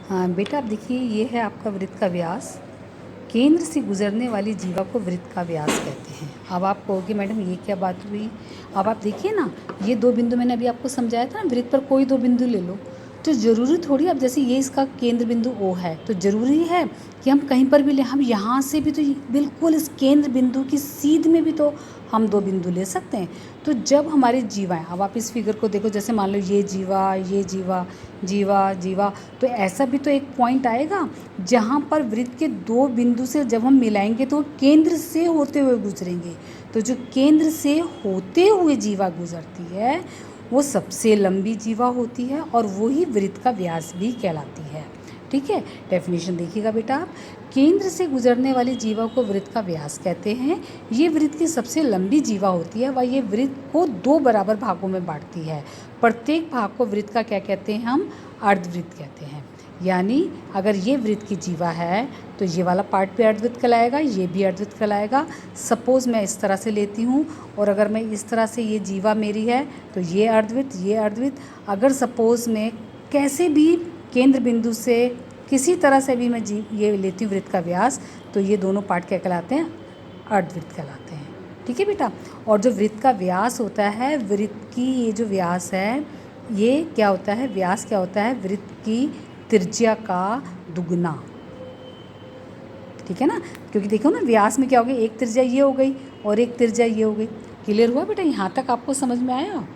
हाँ बेटा, अब देखिए ये है आपका वृत्त का व्यास। केंद्र से गुजरने वाली जीवा को वृत्त का व्यास कहते हैं। अब आप कहोगे मैडम ये क्या बात हुई। अब आप देखिए ना, ये दो बिंदु मैंने अभी आपको समझाया था ना, वृत्त पर कोई दो बिंदु ले लो, तो ज़रूरी थोड़ी, अब जैसे ये इसका केंद्र बिंदु ओ है तो ज़रूरी है कि हम कहीं पर भी लें। हम यहाँ से भी तो बिल्कुल इस केंद्र बिंदु की सीध में भी तो हम दो बिंदु ले सकते हैं। तो जब हमारी जीवाएँ, अब आप इस फिगर को देखो, जैसे मान लो ये जीवा, ये जीवा, जीवा, जीवा, तो ऐसा भी तो एक पॉइंट आएगा जहाँ पर वृत्त के दो बिंदु से जब हम मिलाएंगे तो केंद्र से होते हुए गुजरेंगे। तो जो केंद्र से होते हुए जीवा गुजरती है वो सबसे लंबी जीवा होती है और वही वृत्त का व्यास भी कहलाती है। ठीक है, डेफिनेशन देखिएगा बेटा आप। केंद्र से गुजरने वाली जीवा को वृत्त का व्यास कहते हैं। ये वृत्त की सबसे लंबी जीवा होती है व ये वृत्त को दो बराबर भागों में बांटती है। प्रत्येक भाग को वृत्त का क्या कहते हैं हम? अर्धवृत्त कहते हैं। यानी अगर ये वृत्त की जीवा है तो ये वाला पार्ट भी अर्धवृत्त कहलाएगा, ये भी अर्धवृत्त कहलाएगा। सपोज़ मैं इस तरह से लेती हूँ और अगर मैं इस तरह से, ये जीवा मेरी है तो ये अर्धवृत्त, ये अर्धवृत्त। अगर सपोज़ मैं कैसे भी केंद्र बिंदु से किसी तरह से भी मैं ये लेती हूँ वृत्त का व्यास, तो ये दोनों पार्ट क्या कहलाते हैं? अर्धवृत्त कहलाते हैं। ठीक है बेटा। और जो वृत्त का व्यास होता है, वृत्त की ये जो व्यास है, ये क्या होता है? व्यास क्या होता है? वृत्त की त्रिज्या का दुगना। ठीक है ना, क्योंकि देखो ना व्यास में क्या हो गया, एक त्रिज्या ये हो गई और एक त्रिज्या ये हो गई। क्लियर हुआ बेटा? यहाँ तक आपको समझ में आया?